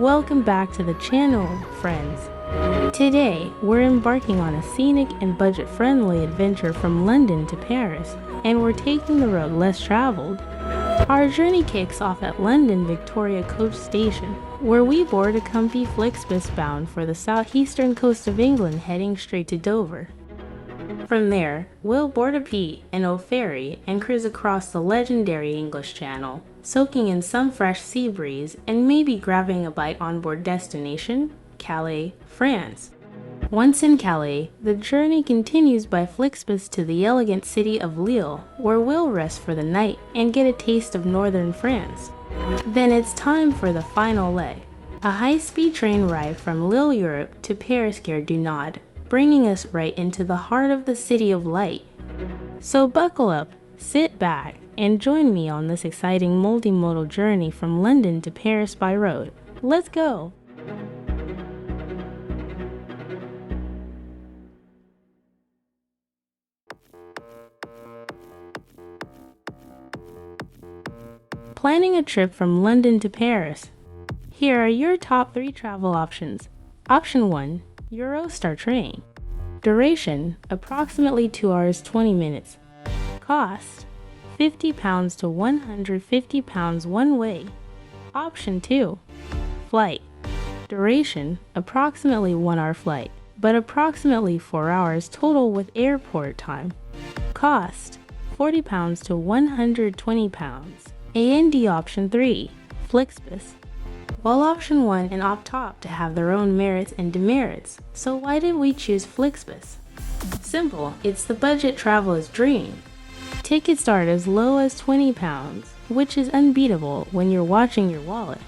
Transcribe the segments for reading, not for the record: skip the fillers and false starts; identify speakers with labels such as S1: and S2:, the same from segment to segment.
S1: Welcome back to the channel, friends. Today, we're embarking on a scenic and budget-friendly adventure from London to Paris, and we're taking the road less traveled. Our journey kicks off at London Victoria Coach Station, where we board a comfy FlixBus bound for the southeastern coast of England heading straight to Dover. From there, we'll board a P&O Ferry and cruise across the legendary English Channel, soaking in some fresh sea breeze and maybe grabbing a bite on board destination, Calais, France. Once in Calais, the journey continues by FlixBus to the elegant city of Lille, where we'll rest for the night and get a taste of northern France. Then it's time for the final leg, a high-speed train ride from Lille, Europe to Paris Gare du Nord, bringing us right into the heart of the City of Light. So buckle up, sit back, and join me on this exciting multimodal journey from London to Paris by road. Let's go! Planning a trip from London to Paris. Here are your top 3 travel options. Option 1. Eurostar train. Duration, approximately 2 hours 20 minutes. Cost, £50 to £150 one way. Option 2. Flight. Duration, approximately 1 hour flight, but approximately 4 hours total with airport time. Cost, £40 to £120. And option 3. FlixBus. While option 1 and op to have their own merits and demerits, so why did we choose FlixBus? Simple, it's the budget traveler's dream. Tickets start as low as £20, which is unbeatable when you're watching your wallet.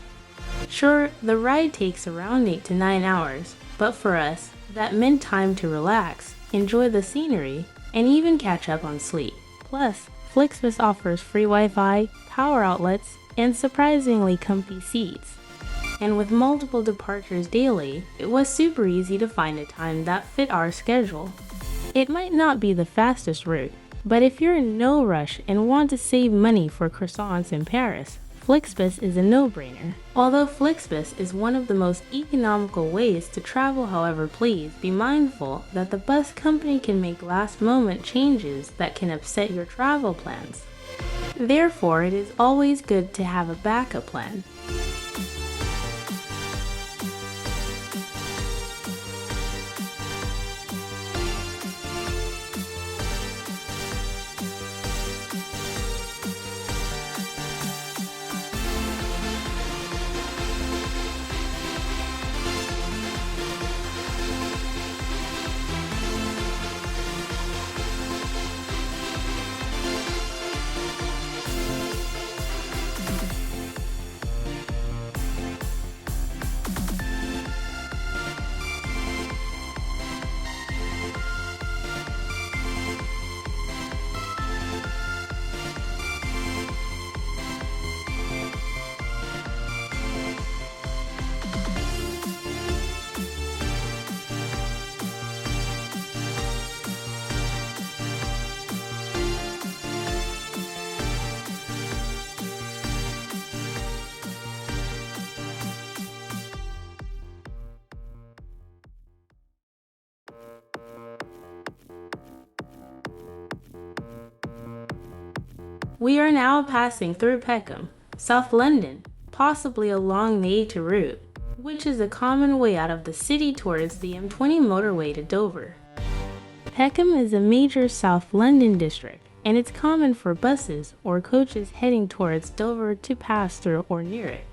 S1: Sure, the ride takes around 8 to 9 hours, but for us, that meant time to relax, enjoy the scenery, and even catch up on sleep. Plus, FlixBus offers free Wi-Fi, power outlets, and surprisingly comfy seats. And with multiple departures daily, it was super easy to find a time that fit our schedule. It might not be the fastest route, but if you're in no rush and want to save money for croissants in Paris, FlixBus is a no-brainer. Although FlixBus is one of the most economical ways to travel, however, please be mindful that the bus company can make last-moment changes that can upset your travel plans. Therefore, it is always good to have a backup plan. We are now passing through Peckham, South London, possibly along the A2 route, which is a common way out of the city towards the M20 motorway to Dover. Peckham is a major South London district, and it's common for buses or coaches heading towards Dover to pass through or near it.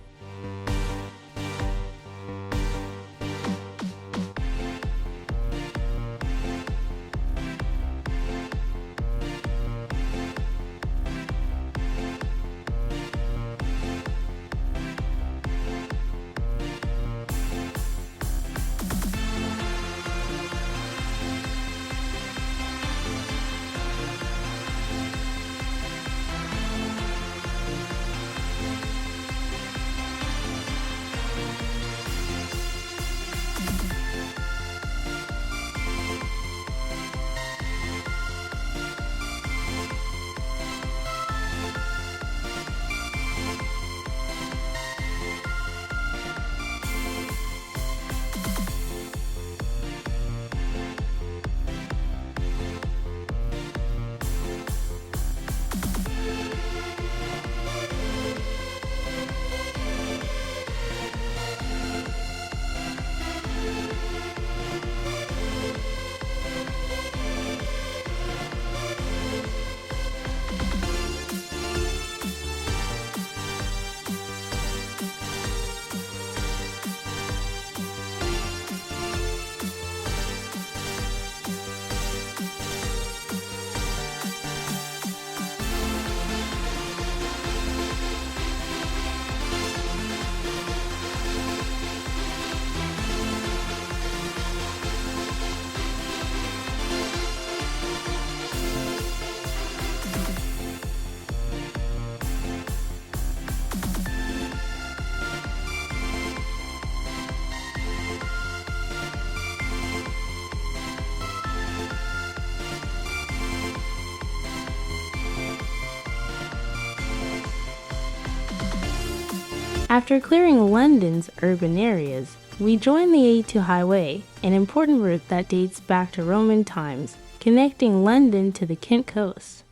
S1: After clearing London's urban areas, we join the A2 highway, an important route that dates back to Roman times, connecting London to the Kent coast.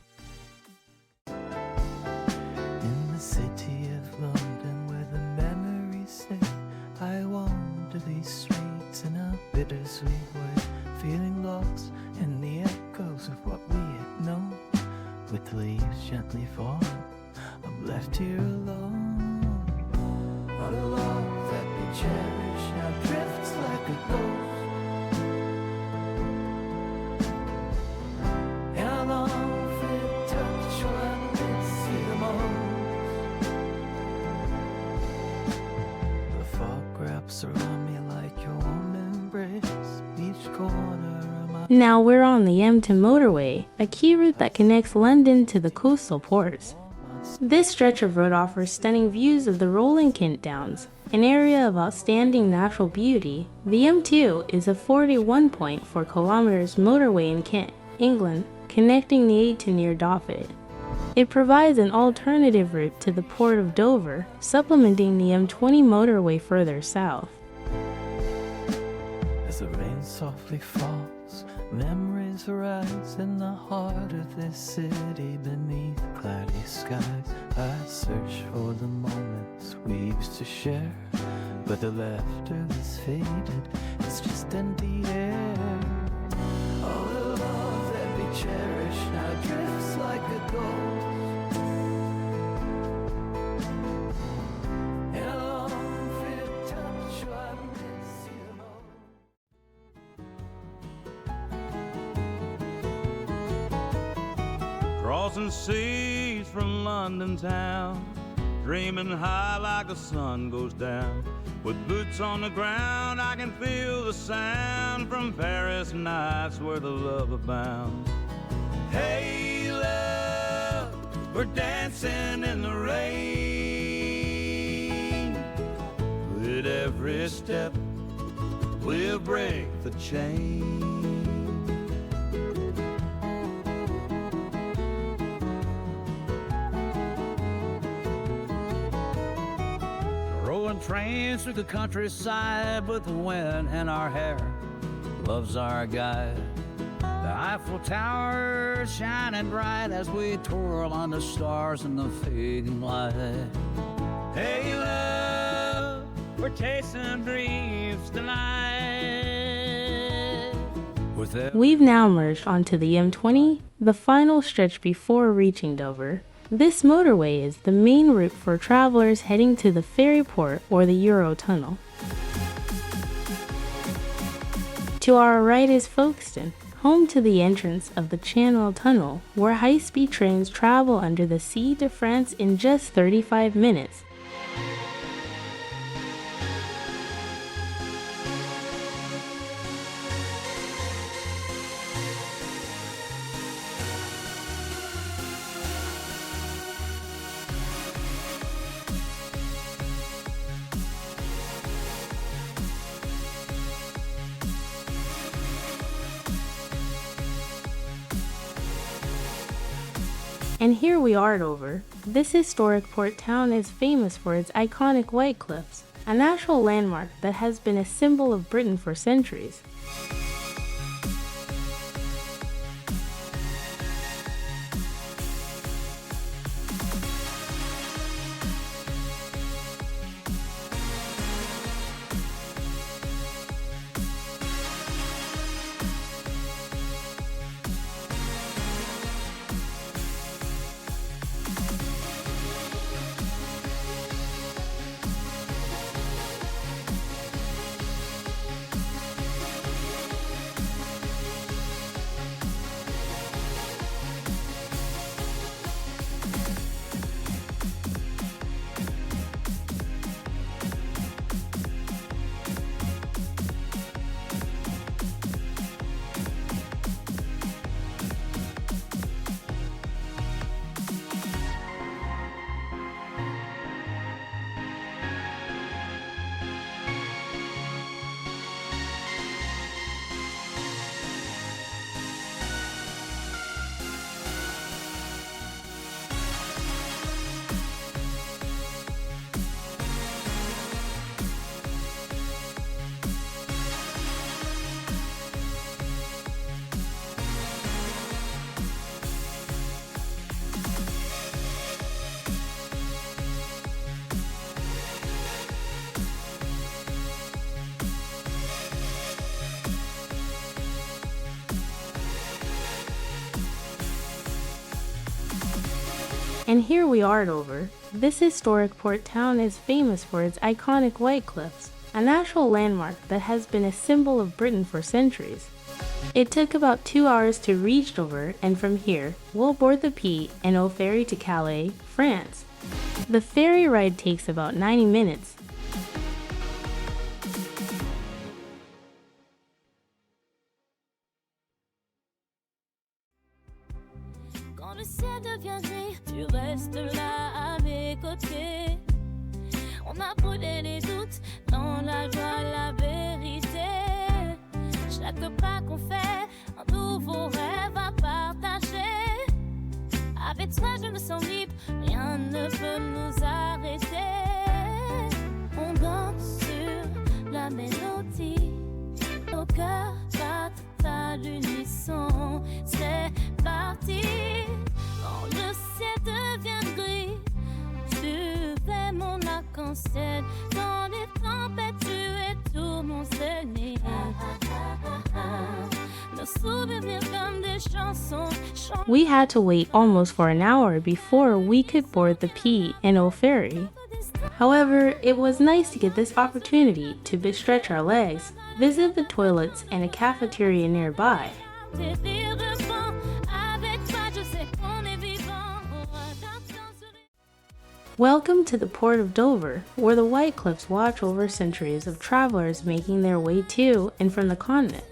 S2: In the city of London where the memories sit, I wander these streets in a bittersweet way, feeling lost in the echoes of what we had known. With the leaves gently falling, I'm left here alone. All the love that we cherish now drifts like a ghost, and I long for your touch when I miss you the most. The fog wraps around me like your warm embrace, each corner of my...
S1: Now we're on the M2 motorway, a key route that connects London to the coastal ports. This stretch of road offers stunning views of the rolling Kent Downs, an area of outstanding natural beauty. The M2 is a 41.4 kilometers motorway in Kent, England, connecting the A to near Dauphin. It provides an alternative route to the port of Dover, supplementing the M20 motorway further south.
S2: As the rain softly falls, memories arise in the heart of this city beneath cloudy skies. I search for the moments we used to share, but the laughter is faded, it's just empty air. All the love that we cherish now drifts like a ghost, and I long for your touch, so I miss you most.
S3: Crossing seas from London town, dreaming high like the sun goes down. With boots on the ground, I can feel the sound from Paris nights where the love abounds. Hey love, we're dancing in the rain. With every step, we'll break the chain.
S4: Trains through the countryside with the wind in our hair. Love's our guide. The Eiffel Tower shining bright as we twirl on the stars in the fading light.
S3: Hey love, we're chasing dreams tonight.
S1: We've now merged onto the M20, the final stretch before reaching Dover. This motorway is the main route for travelers heading to the Ferry port or the Eurotunnel. To our right is Folkestone, home to the entrance of the Channel Tunnel, where high-speed trains travel under the Sea to France in just 35 minutes. And here we are at Dover. This historic port town is famous for its iconic white cliffs, a natural landmark that has been a symbol of Britain for centuries. And here we are at Dover. This historic port town is famous for its iconic white cliffs, a natural landmark that has been a symbol of Britain for centuries. It took about 2 hours to reach Dover, and from here, we'll board the P&O Ferry to Calais, France. The ferry ride takes about 90 minutes.
S5: Quand le ciel devient gris, tu restes là à mes côtés. On a brûlé les doutes dans la joie, la vérité. Chaque pas qu'on fait, un nouveau rêve à partager. Avec toi, je me sens libre, rien ne peut nous arrêter. On danse sur la mélodie, nos cœurs battent à l'unisson. C'est parti, quand le ciel devient gris, tu fais mon arc-en-ciel. Dans les tempêtes, tu es tout mon zénith. Nos souvenirs comme des chansons.
S1: We had to wait almost for an hour before we could board the P&O Ferry. However, it was nice to get this opportunity to stretch our legs, visit the toilets and a cafeteria nearby. Welcome to the port of Dover, where the White Cliffs watch over centuries of travelers making their way to and from the continent.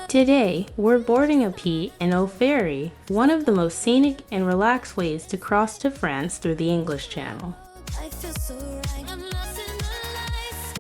S1: Today, we're boarding a P&O Ferry, one of the most scenic and relaxed ways to cross to France through the English Channel.
S5: I feel so right. I'm lost in the lights.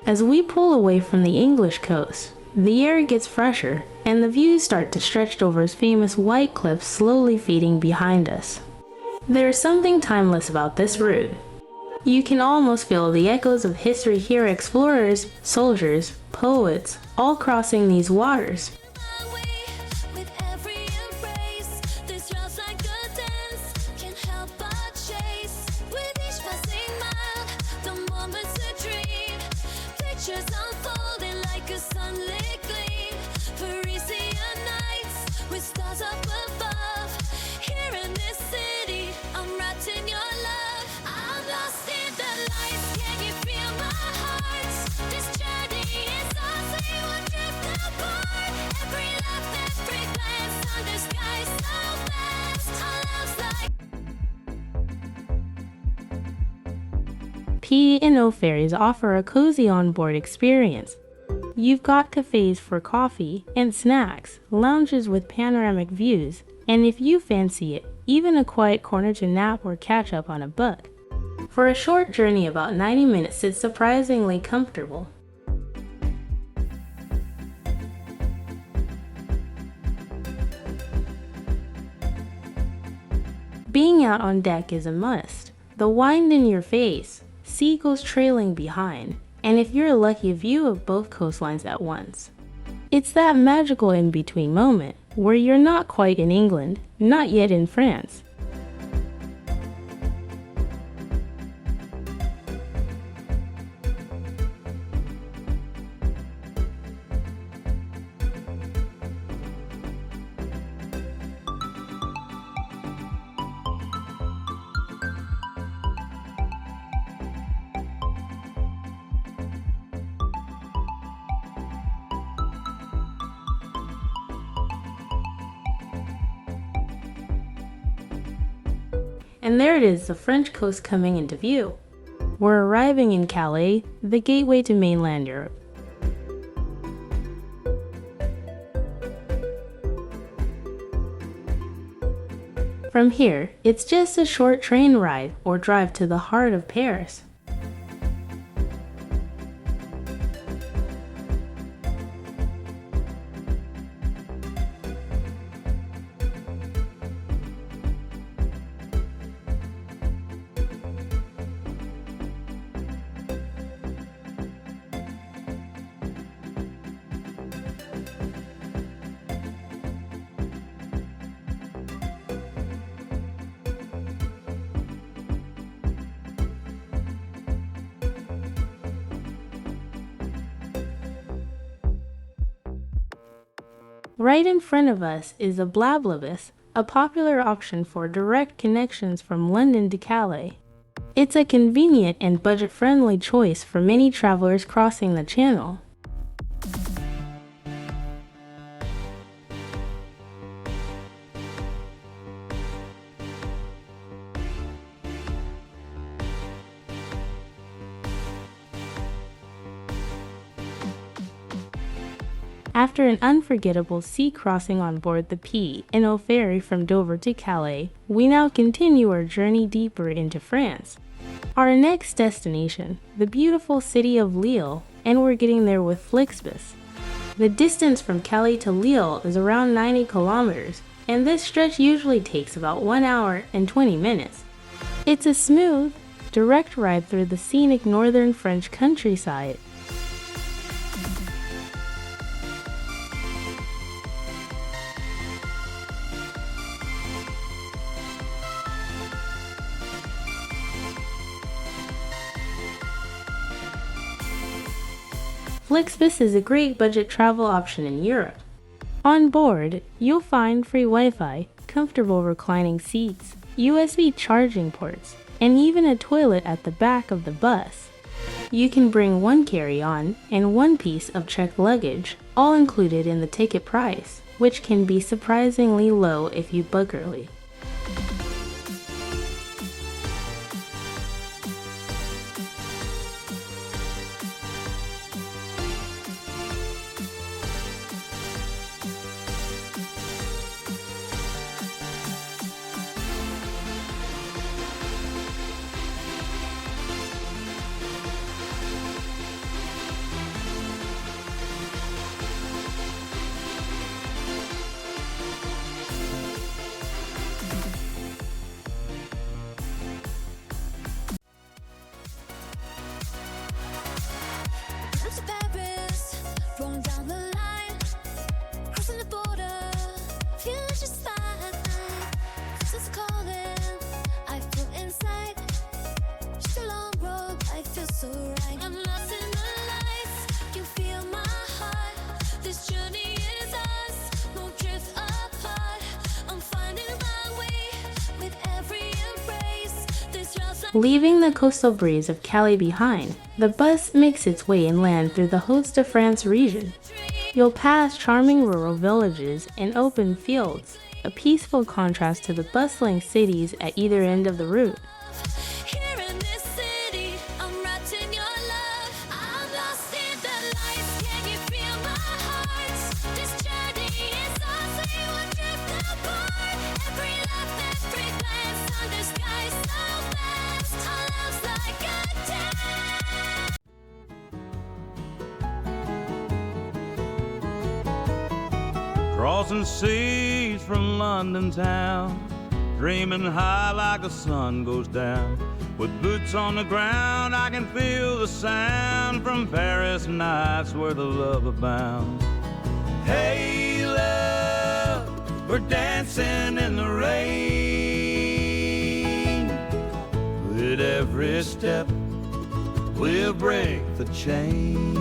S1: As we pull away from the English coast, the air gets fresher, and the views start to stretch Dover's famous white cliffs slowly fading behind us. There's something timeless about this route. You can almost feel the echoes of history here, explorers, soldiers, poets, all crossing these waters.
S5: With every embrace, this runs like a dance. Can't help but chase. With each passing mile, the moment's a dream. Pictures unfolding like a sunlit gleam. Parisian nights with stars up above. Here in this city, I'm wrapped in your love. I'm lost in the lights. Can you feel my heart? This journey is ours. We will drift apart. Every laugh, every glance under skies so vast. Our love's like
S1: P&O Ferries offer a cozy onboard experience. You've got cafes for coffee and snacks, lounges with panoramic views, and if you fancy it, even a quiet corner to nap or catch up on a book. For a short journey about 90 minutes, it's surprisingly comfortable. Being out on deck is a must. The wind in your face, seagulls trailing behind, and if you're lucky, a view of both coastlines at once. It's that magical in-between moment where you're not quite in England, not yet in France. And there it is, the French coast coming into view. We're arriving in Calais, the gateway to mainland Europe. From here, it's just a short train ride or drive to the heart of Paris. Right in front of us is a FlixBus, a popular option for direct connections from London to Calais. It's a convenient and budget-friendly choice for many travelers crossing the channel. After an unforgettable sea crossing on board the P&O Ferry from Dover to Calais, we now continue our journey deeper into France. Our next destination, the beautiful city of Lille, and we're getting there with FlixBus. The distance from Calais to Lille is around 90 kilometers, and this stretch usually takes about 1 hour and 20 minutes. It's a smooth, direct ride through the scenic northern French countryside. FlixBus is a great budget travel option in Europe. On board, you'll find free Wi-Fi, comfortable reclining seats, USB charging ports, and even a toilet at the back of the bus. You can bring one carry-on and one piece of checked luggage, all included in the ticket price, which can be surprisingly low if you book early.
S5: To Paris, rolling down the line, crossing the border, feeling just fine. Since calling, I feel inside. Just a long road, I feel so right. I'm lost in the lights, you feel my heart. This journey is us, no drift apart. I'm finding my way with every embrace. This road's like
S1: Leaving the coastal breeze of Calais behind, the bus makes its way inland through the Hauts-de-France region. You'll pass charming rural villages and open fields, a peaceful contrast to the bustling cities at either end of the route.
S5: here in this city. I'm wrapped in your love. I'm lost in the lights. Can you feel my heart? This journey is us. We will drift apart. Every laugh, every glance under skies so vast. Our love's like a dance.
S3: Crossing seas from London town, dreaming high like the sun goes down. With boots on the ground, I can feel the sound from Paris nights where the love abounds. Hey, love, we're dancing in the rain. With every step, we'll break the chain.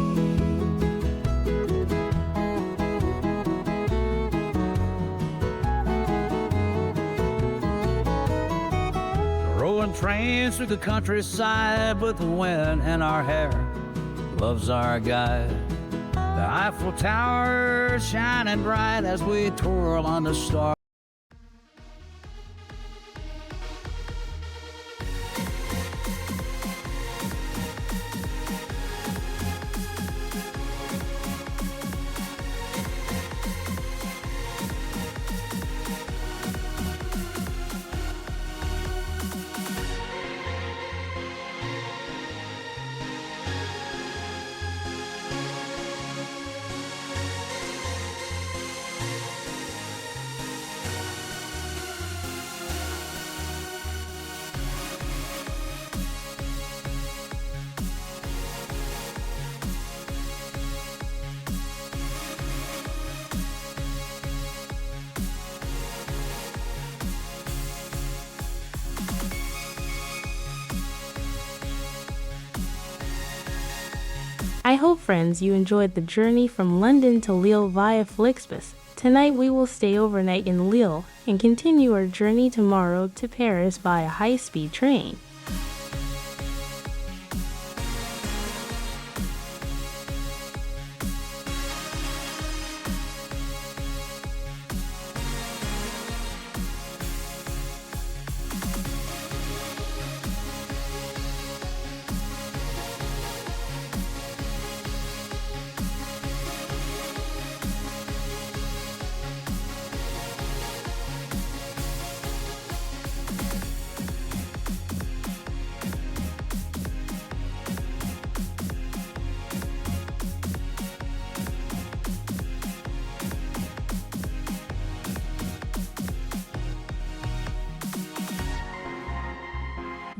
S4: Rolling trains through the countryside with the wind in our hair. Love's our guide. The Eiffel Tower shining bright as we twirl on the stars.
S1: I hope, friends, you enjoyed the journey from London to Lille via FlixBus. Tonight we will stay overnight in Lille and continue our journey tomorrow to Paris by a high-speed train.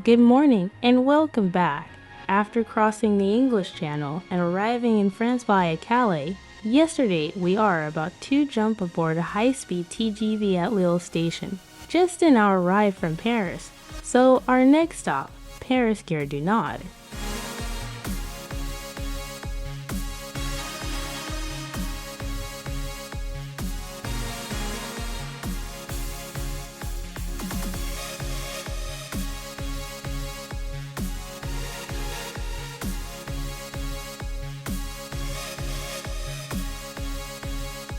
S1: Good morning and welcome back. After crossing the English Channel and arriving in France via Calais, yesterday we are about to jump aboard a high-speed TGV at Lille station, just an hour ride from Paris. So our next stop, Paris Gare du Nord.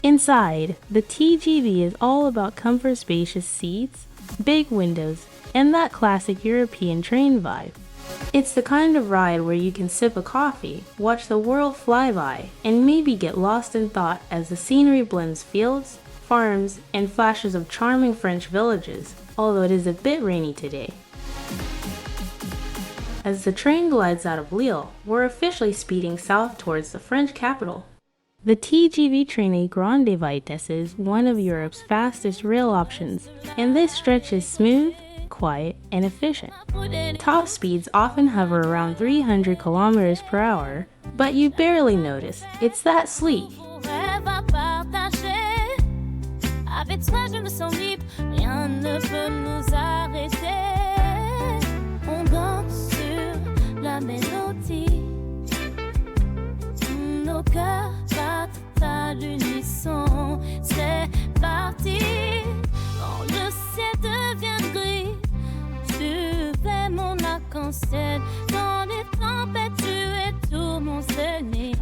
S1: Inside, the TGV is all about comfort, spacious seats, big windows, and that classic European train vibe. It's the kind of ride where you can sip a coffee, watch the world fly by, and maybe get lost in thought as the scenery blends fields, farms, and flashes of charming French villages, although it is a bit rainy today. As the train glides out of Lille, we're officially speeding south towards the French capital. The TGV train à grande vitesse is one of Europe's fastest rail options, and this stretch is smooth, quiet, and efficient. Top speeds often hover around 300 kilometers per hour, but you barely notice. It's that sleek.
S5: Avec toi je me sens libre, rien ne peut nous arrêter. On danse sur la mélodie, nos cœurs battent à l'unisson. C'est parti, quand le ciel devient gris, tu fais mon arc-en-ciel. Dans les tempêtes tu es tout mon zénith.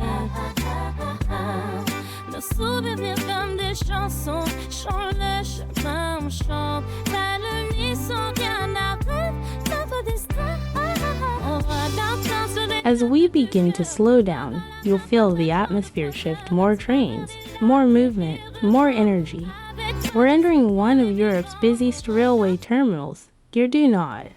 S5: Nos souvenirs comme des chansons, chante le chemin, on chante. À l'unisson, rien n'arrête notre destin. On va downtown sur les...
S1: As we begin to slow down, you'll feel the atmosphere shift. More trains, more movement, more energy. We're entering one of Europe's busiest railway terminals, Gare du Nord.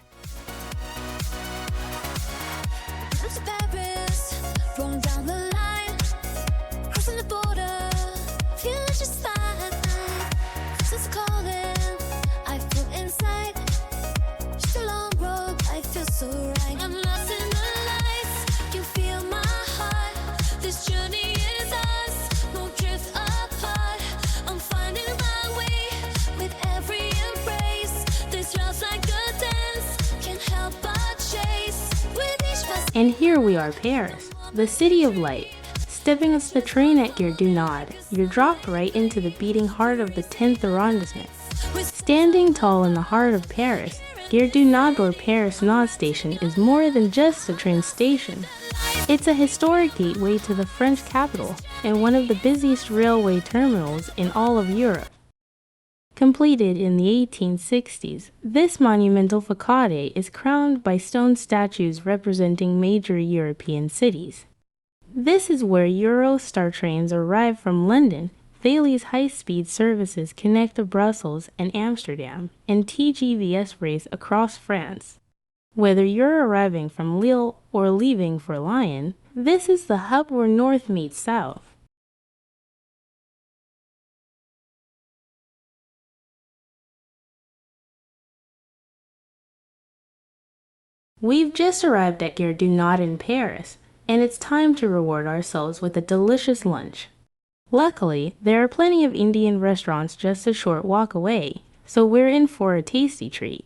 S5: Inside
S1: And here we are, Paris, the city of light. Stepping off the train at Gare du Nord, you're dropped right into the beating heart of the 10th arrondissement. Standing tall in the heart of Paris, Gare du Nord or Paris Nord station is more than just a train station. It's a historic gateway to the French capital and one of the busiest railway terminals in all of Europe. Completed in the 1860s, this monumental facade is crowned by stone statues representing major European cities. This is where Eurostar trains arrive from London. Thalys high-speed services connect to Brussels and Amsterdam, and TGVs race across France. Whether you're arriving from Lille or leaving for Lyon, this is the hub where North meets South. We've just arrived at Gare du Nord in Paris, and it's time to reward ourselves with a delicious lunch. Luckily, there are plenty of Indian restaurants just a short walk away, so we're in for a tasty treat.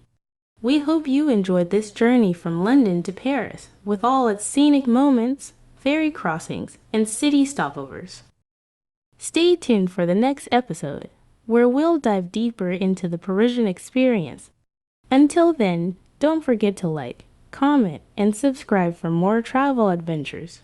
S1: We hope you enjoyed this journey from London to Paris, with all its scenic moments, ferry crossings, and city stopovers. Stay tuned for the next episode, where we'll dive deeper into the Parisian experience. Until then, don't forget to like, comment, and subscribe for more travel adventures.